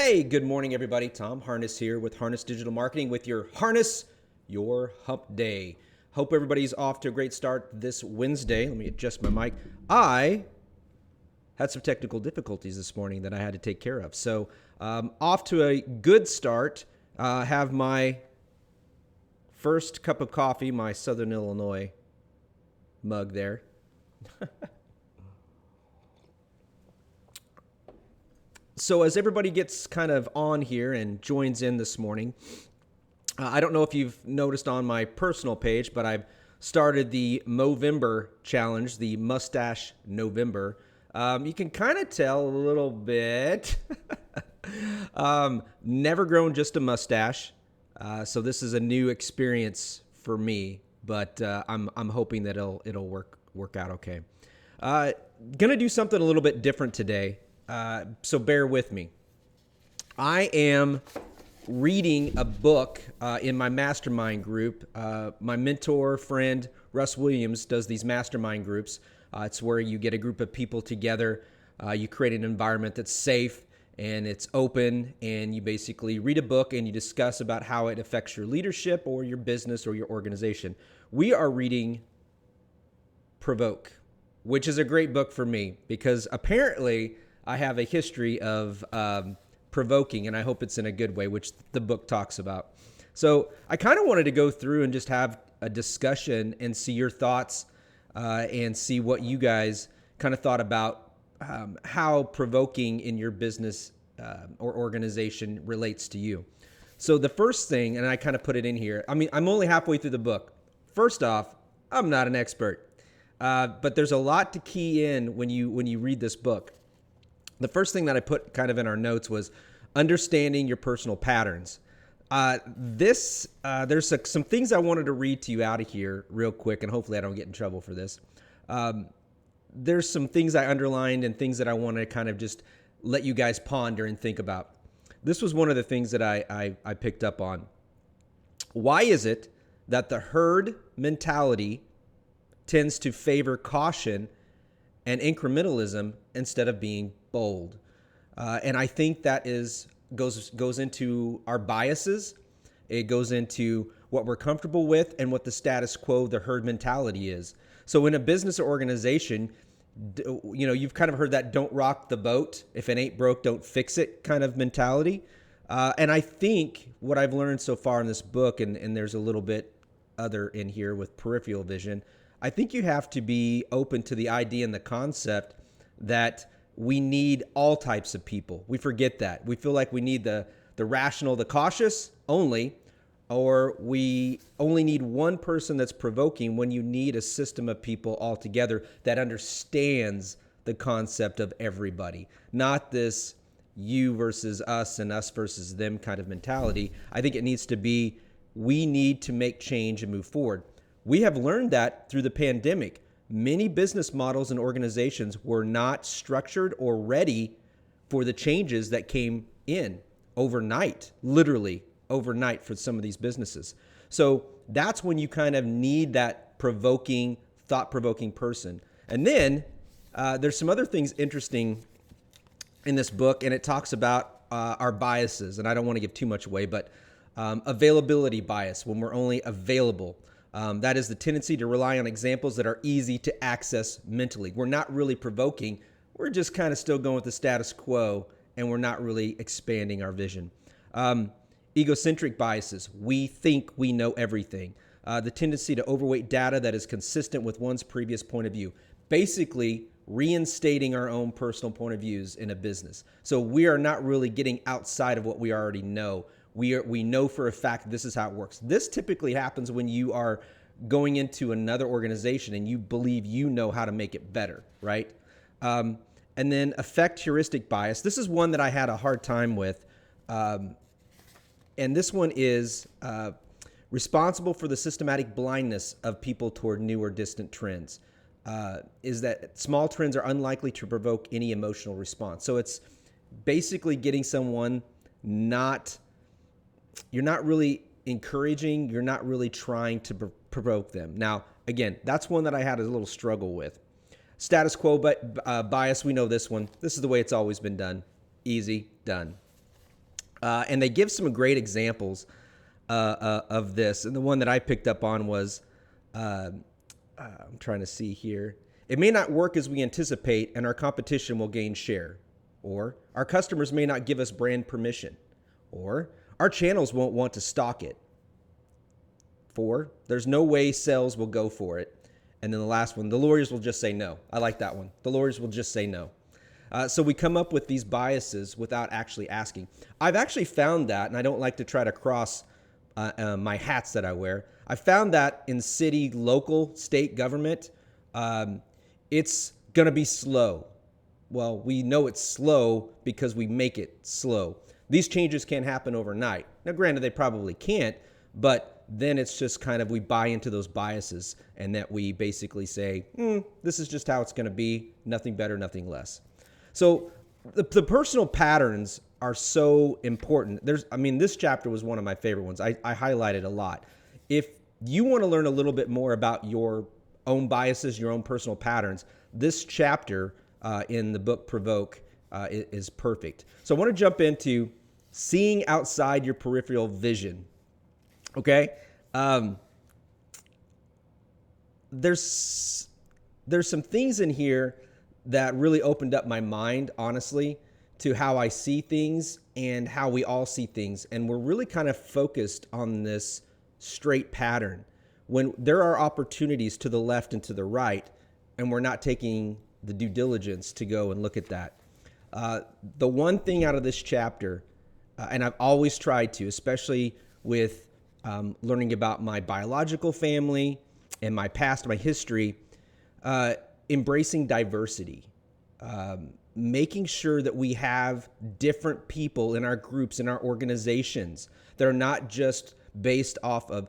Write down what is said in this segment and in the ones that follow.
Hey, good morning, everybody. Tom Harness here with Harness Digital Marketing with your Harness Your Hump Day. Hope everybody's off to a great start this Wednesday. Let me adjust my mic. I had some technical difficulties this morning that I had to take care of. So off to a good start. Have my first cup of coffee, my Southern Illinois mug there. So as everybody gets kind of on here and joins in this morning, I don't know if you've noticed on my personal page, but I've started the Movember challenge, the Mustache November. You can kind of tell a little bit. Never grown just a mustache, so this is a new experience for me. But I'm hoping that it'll work out okay. Gonna do something a little bit different today. So bear with me. I am reading a book in my Mastermind group. My mentor friend, Russ Williams, does these Mastermind groups. It's where you get a group of people together. You create an environment that's safe and it's open, and you basically read a book and you discuss about how it affects your leadership or your business or your organization. We are reading Provoke, which is a great book for me because apparently I have a history of provoking, and I hope it's in a good way, which the book talks about. So I kind of wanted to go through and just have a discussion and see your thoughts and see what you guys kind of thought about how provoking in your business or organization relates to you. So the first thing, and I kind of put it in here, I mean, I'm only halfway through the book. First off, I'm not an expert, but there's a lot to key in when you read this book. The first thing that I put kind of in our notes was understanding your personal patterns. There's some things I wanted to read to you out of here real quick, and hopefully I don't get in trouble for this. There's some things I underlined and things that I want to kind of just let you guys ponder and think about. This was one of the things that I picked up on. Why is it that the herd mentality tends to favor caution and incrementalism instead of being bold? And I think that goes into our biases. It goes into what we're comfortable with and what the status quo, the herd mentality is. So in a business or organization, you've kind of heard that don't rock the boat. If it ain't broke, don't fix it kind of mentality. And I think what I've learned so far in this book, and there's a little bit other in here with peripheral vision, I think you have to be open to the idea and the concept that we need all types of people. We forget that. We feel like we need the rational, the cautious only, or we only need one person that's provoking when you need a system of people altogether that understands the concept of everybody, not this you versus us and us versus them kind of mentality. I think it needs to be, we need to make change and move forward. We have learned that through the pandemic. Many business models and organizations were not structured or ready for the changes that came in overnight, literally overnight for some of these businesses. So that's when you kind of need that provoking, thought-provoking person. And then there's some other things interesting in this book, and it talks about our biases. And I don't want to give too much away, but availability bias, when we're only available. That is the tendency to rely on examples that are easy to access mentally. We're not really provoking. We're just kind of still going with the status quo, and we're not really expanding our vision. Egocentric biases. We think we know everything. The tendency to overweight data that is consistent with one's previous point of view. Basically, reinstating our own personal point of views in a business. So we are not really getting outside of what we already know. We know for a fact this is how it works. This typically happens when you are going into another organization and you believe you know how to make it better, right? And then affect heuristic bias. This is one that I had a hard time with. And this one is responsible for the systematic blindness of people toward new or distant trends. Is that small trends are unlikely to provoke any emotional response. So it's basically getting someone you're not really encouraging, you're not really trying to provoke them. Now, again, that's one that I had a little struggle with. Status quo bias, we know this one. This is the way it's always been done. Easy, done. And they give some great examples of this. And the one that I picked up on was, I'm trying to see here. It may not work as we anticipate, and our competition will gain share. Or our customers may not give us brand permission. Or our channels won't want to stock it. 4, there's no way sales will go for it. And then the last one, the lawyers will just say no. I like that one. The lawyers will just say no. So we come up with these biases without actually asking. I've actually found that, and I don't like to try to cross my hats that I wear. I found that in city, local, state government, it's going to be slow. Well, we know it's slow because we make it slow. These changes can't happen overnight. Now, granted, they probably can't, but then it's just kind of we buy into those biases and that we basically say, this is just how it's going to be, nothing better, nothing less. So the personal patterns are so important. This chapter was one of my favorite ones. I highlighted a lot. If you want to learn a little bit more about your own biases, your own personal patterns, this chapter in the book Provoke is perfect. So I want to jump into seeing outside your peripheral vision. Okay? There's some things in here that really opened up my mind, honestly, to how I see things and how we all see things. And we're really kind of focused on this straight pattern when there are opportunities to the left and to the right, and we're not taking the due diligence to go and look at that. The one thing out of this chapter, and I've always tried to, especially with learning about my biological family and my past, my history, embracing diversity, making sure that we have different people in our groups, in our organizations that are not just based off of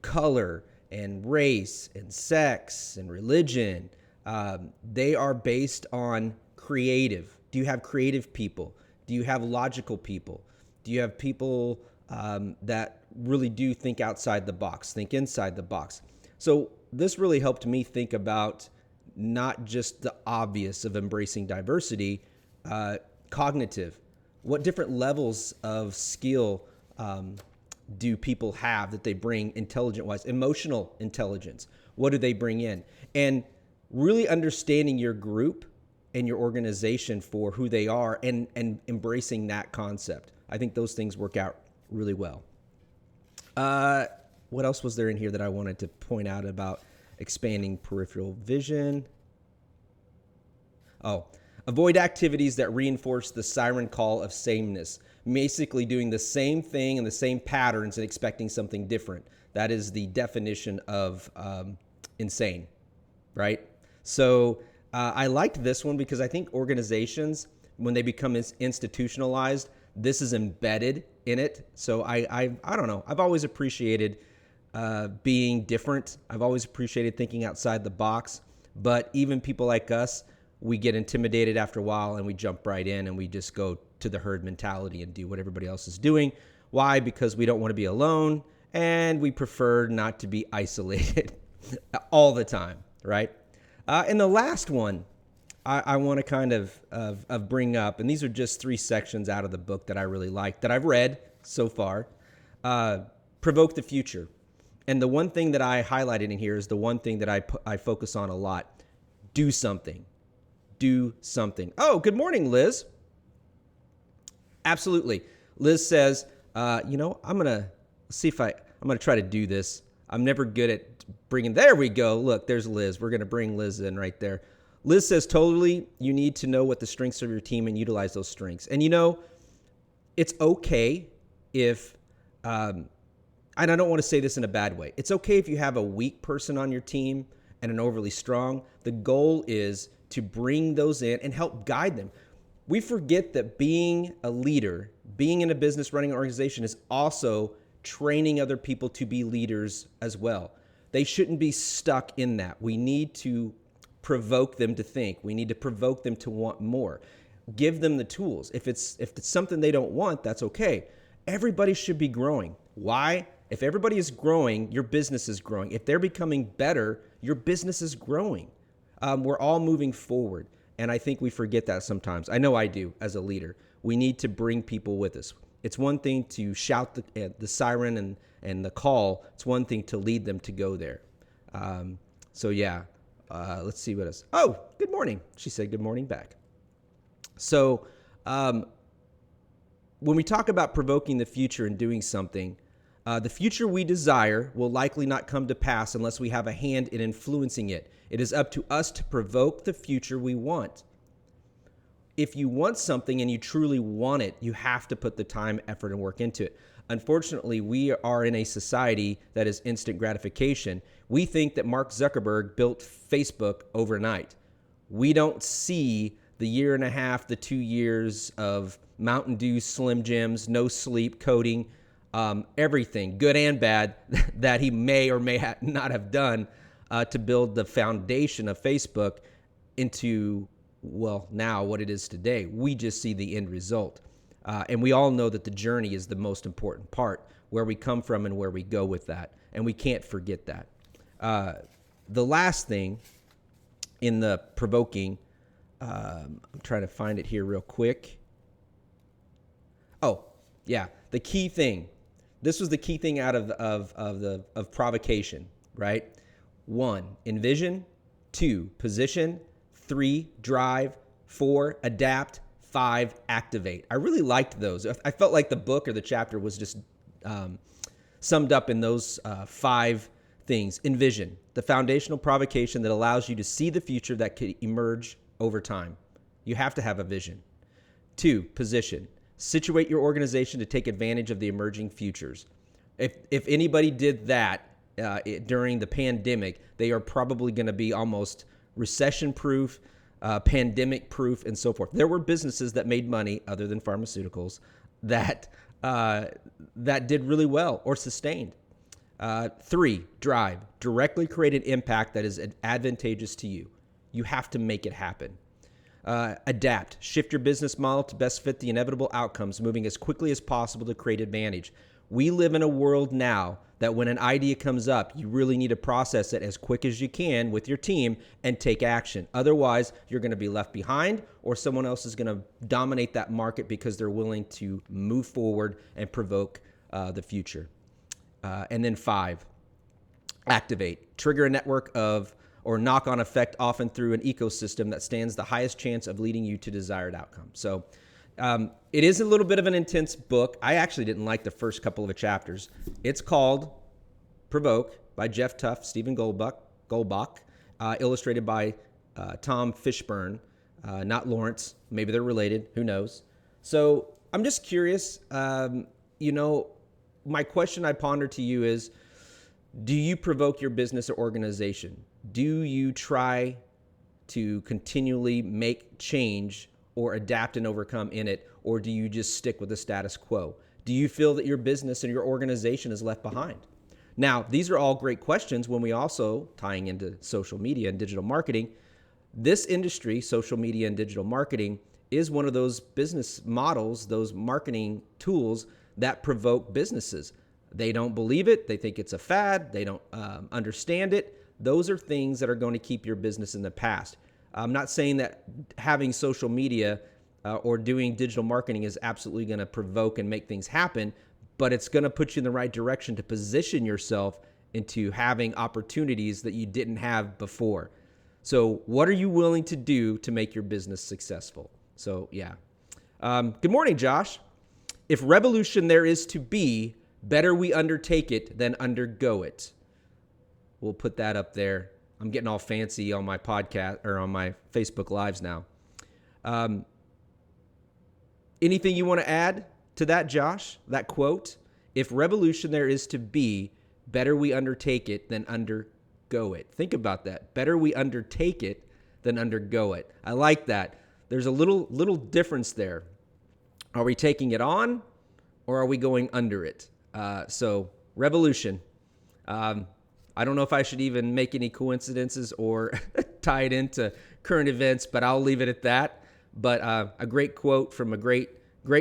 color and race and sex and religion. They are based on creative. Do you have creative people? Do you have logical people? Do you have people that really do think outside the box, think inside the box? So this really helped me think about not just the obvious of embracing diversity, cognitive. What different levels of skill do people have that they bring intelligent-wise? Emotional intelligence. What do they bring in? And really understanding your group and your organization for who they are and embracing that concept. I think those things work out really well. What else was there in here that I wanted to point out about expanding peripheral vision? Oh, avoid activities that reinforce the siren call of sameness. Basically doing the same thing and the same patterns and expecting something different. That is the definition of insane, right? So I liked this one because I think organizations, when they become institutionalized, this is embedded in it. So I don't know. I've always appreciated being different. I've always appreciated thinking outside the box. But even people like us, we get intimidated after a while and we jump right in and we just go to the herd mentality and do what everybody else is doing. Why? Because we don't want to be alone and we prefer not to be isolated all the time, right? And the last one I want to kind of bring up, and these are just 3 sections out of the book that I really like, that I've read so far. Provoke the Future. And the one thing that I highlighted in here is the one thing that I focus on a lot. Do something. Do something. Oh, good morning, Liz. Absolutely. Liz says, I'm going to see if I'm going to try to do this. I'm never good at there we go. Look, there's Liz. We're going to bring Liz in right there. Liz says, totally, you need to know what the strengths of your team and utilize those strengths. And it's okay if, and I don't want to say this in a bad way. It's okay if you have a weak person on your team and an overly strong. The goal is to bring those in and help guide them. We forget that being a leader, being in a business, running an organization is also training other people to be leaders as well. They shouldn't be stuck in that. We need to provoke them to think. We need to provoke them to want more. Give them the tools. If it's something they don't want, that's okay. Everybody should be growing. Why? If everybody is growing, your business is growing. If they're becoming better, your business is growing. We're all moving forward. And I think we forget that sometimes. I know I do as a leader. We need to bring people with us. It's one thing to shout the siren and the call. It's one thing to lead them to go there. So yeah, let's see what else. Oh, good morning. She said good morning back. So when we talk about provoking the future and doing something, the future we desire will likely not come to pass unless we have a hand in influencing it. It is up to us to provoke the future we want. If you want something and you truly want it, you have to put the time, effort, and work into it. Unfortunately, we are in a society that is instant gratification. We think that Mark Zuckerberg built Facebook overnight. We don't see the year and a half, the 2 years of Mountain Dew, Slim Jims, no sleep, coding, everything, good and bad, that he may or may not have done to build the foundation of Facebook into, well, now what it is today. We just see the end result. And we all know that the journey is the most important part, where we come from and where we go with that. And we can't forget that. The last thing in the provoking, I'm trying to find it here real quick. Oh, yeah, the key thing. This was the key thing out of provocation, right? 1, envision. 2, position. 3, drive. 4, adapt. 5, activate. I really liked those. I felt like the book or the chapter was just summed up in those 5 things. Envision, the foundational provocation that allows you to see the future that could emerge over time. You have to have a vision. 2, position. Situate your organization to take advantage of the emerging futures. If anybody did that during the pandemic, they are probably going to be almost recession-proof, pandemic-proof, and so forth. There were businesses that made money, other than pharmaceuticals, that did really well or sustained. 3, drive. Directly create an impact that is advantageous to you. You have to make it happen. Adapt. Shift your business model to best fit the inevitable outcomes, moving as quickly as possible to create advantage. We live in a world now that when an idea comes up, you really need to process it as quick as you can with your team and take action. Otherwise, you're going to be left behind, or someone else is going to dominate that market because they're willing to move forward and provoke the future. And then 5, activate. Trigger a network of or knock-on effect, often through an ecosystem that stands the highest chance of leading you to desired outcome. So it is a little bit of an intense book. I actually didn't like the first couple of chapters. It's called Provoke by Geoff, Tuff, Stephen Goldbach, illustrated by Tom Fishburne, not Lawrence. Maybe they're related. Who knows? So I'm just curious. My question I ponder to you is, do you provoke your business or organization? Do you try to continually make change or adapt and overcome in it, or do you just stick with the status quo? Do you feel that your business and your organization is left behind? Now, these are all great questions when we also, tying into social media and digital marketing, this industry, social media and digital marketing, is one of those business models, those marketing tools that provoke businesses. They don't believe it. They think it's a fad. They don't understand it. Those are things that are going to keep your business in the past. I'm not saying that having social media or doing digital marketing is absolutely going to provoke and make things happen, but it's going to put you in the right direction to position yourself into having opportunities that you didn't have before. So what are you willing to do to make your business successful? So yeah. Good morning, Josh. If revolution there is to be, better we undertake it than undergo it. We'll put that up there. I'm getting all fancy on my podcast or on my Facebook Lives now. Anything you want to add to that, Josh? That quote? If revolution there is to be, better we undertake it than undergo it. Think about that. Better we undertake it than undergo it. I like that. There's a little difference there. Are we taking it on, or are we going under it? So revolution. I don't know if I should even make any coincidences or tie it into current events, but I'll leave it at that. But a great quote from a great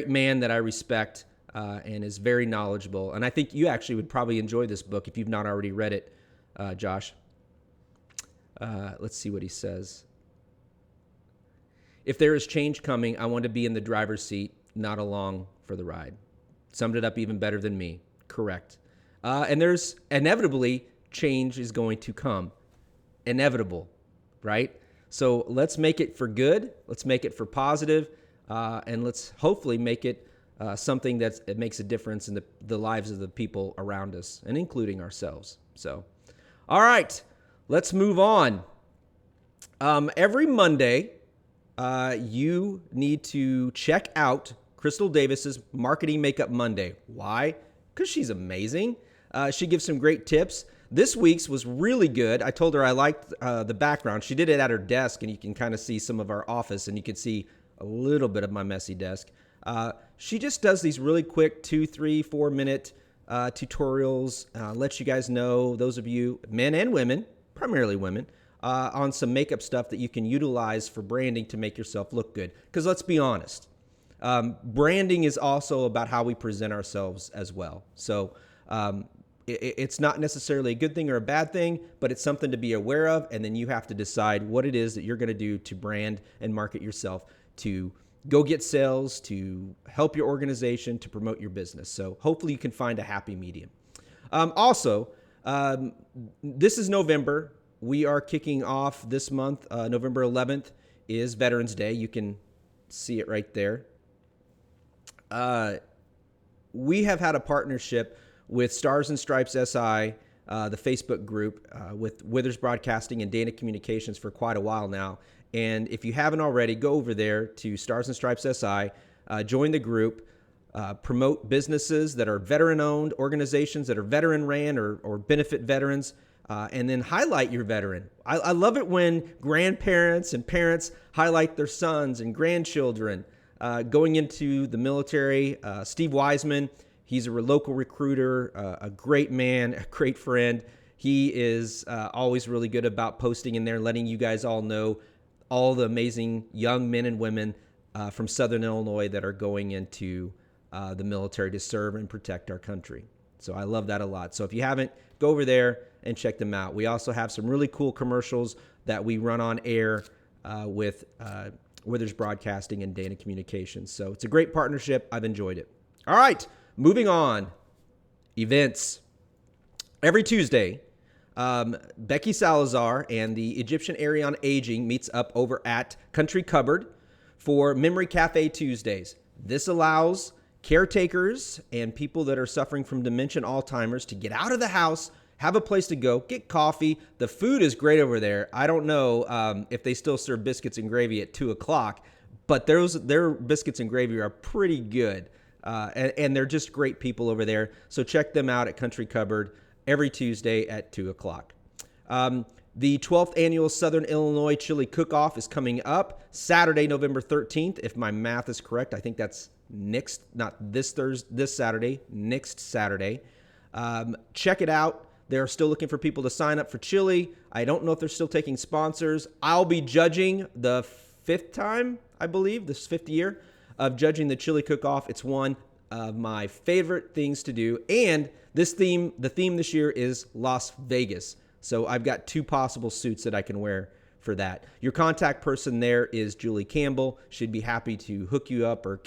man that I respect and is very knowledgeable. And I think you actually would probably enjoy this book if you've not already read it, Josh. Let's see what he says. If there is change coming, I want to be in the driver's seat, not along for the ride. Summed it up even better than me. Correct. And there's inevitably change is going to come. Inevitable, right? So let's make it for good. Let's make it for positive, and let's hopefully make it something it makes a difference in the lives of the people around us, and including ourselves. So, all right, let's move on. Every Monday, you need to check out Crystal Davis's Marketing Makeup Monday. Why? Because she's amazing. She gives some great tips. This week's was really good. I told her I liked the background. She did it at her desk, and you can kind of see some of our office, and you can see a little bit of my messy desk. She just does these really quick 2, 3, 4 minute tutorials, lets you guys know, those of you, men and women, primarily women, on some makeup stuff that you can utilize for branding to make yourself look good. Because let's be honest, branding is also about how we present ourselves as well. So it's not necessarily a good thing or a bad thing, but it's something to be aware of. And then you have to decide what it is that you're going to do to brand and market yourself, to go get sales, to help your organization, to promote your business. So hopefully you can find a happy medium. Also, this is November. We are kicking off this month. November 11th is Veterans Day. You can see it right there. We have had a partnership with Stars and Stripes SI, the Facebook group, with Withers Broadcasting and Dana Communications for quite a while now. And if you haven't already, go over there to Stars and Stripes SI, join the group, promote businesses that are veteran-owned, organizations that are veteran-ran or benefit veterans, and then highlight your veteran. I love it when grandparents and parents highlight their sons and grandchildren going into the military. Steve Wiseman, he's a local recruiter, a great man, a great friend. He is always really good about posting in there, letting you guys all know all the amazing young men and women from Southern Illinois that are going into the military to serve and protect our country. So I love that a lot. So if you haven't, go over there and check them out. We also have some really cool commercials that we run on air with Withers Broadcasting and Dana Communications. So it's a great partnership. I've enjoyed it. All right, moving on. Events. Every Tuesday, Becky Salazar and the Egyptian Area on Aging meets up over at Country Cupboard for Memory Cafe Tuesdays. This allows caretakers and people that are suffering from dementia and Alzheimer's to get out of the house, have a place to go, get coffee. The food is great over there. I don't know if they still serve biscuits and gravy at 2 o'clock, but their biscuits and gravy are pretty good. And they're just great people over there. So check them out at Country Cupboard every Tuesday at 2 o'clock. The 12th annual Southern Illinois Chili Cook-Off is coming up Saturday, November 13th. If my math is correct, I think that's not this Saturday, next Saturday. Check it out. They're still looking for people to sign up for chili. I don't know if they're still taking sponsors. I'll be judging the 5th time, I believe, this 5th year of judging the Chili Cook-Off. It's one of my favorite things to do. And the theme this year is Las Vegas. So I've got 2 possible suits that I can wear for that. Your contact person there is Julie Campbell. She'd be happy to hook you up or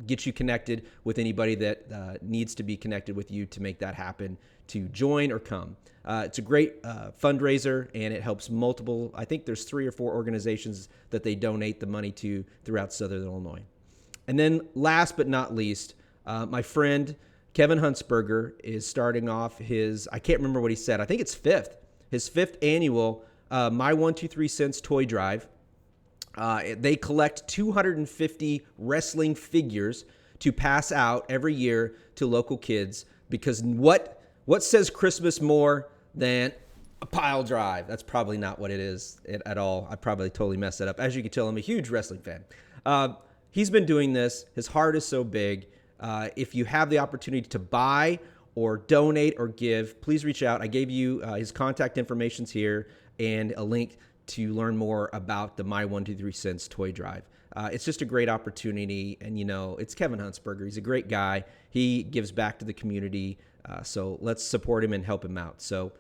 get you connected with anybody that needs to be connected with you to make that happen, to join or come. It's a great fundraiser, and it helps multiple, I think there's 3 or 4 organizations that they donate the money to throughout Southern Illinois. And then last but not least, my friend Kevin Huntsberger is starting off his, I can't remember what he said, I think it's his 5th annual My 123 Cents Toy Drive. They collect 250 wrestling figures to pass out every year to local kids, because what says Christmas more than a pile drive? That's probably not what it is at all. I probably totally messed that up. As you can tell, I'm a huge wrestling fan. He's been doing this. His heart is so big. If you have the opportunity to buy or donate or give, please reach out. I gave you his contact information's here and a link to learn more about the My 123 Cents Toy Drive. It's just a great opportunity, and it's Kevin Huntsberger. He's a great guy. He gives back to the community, so let's support him and help him out. So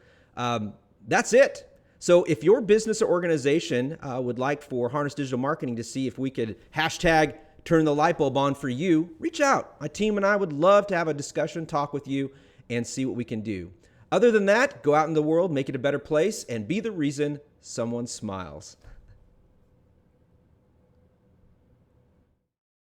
that's it. So if your business or organization would like for Harness Digital Marketing to see if we could hashtag turn the light bulb on for you, reach out. My team and I would love to have a discussion, talk with you, and see what we can do. Other than that, go out in the world, make it a better place, and be the reason someone smiles.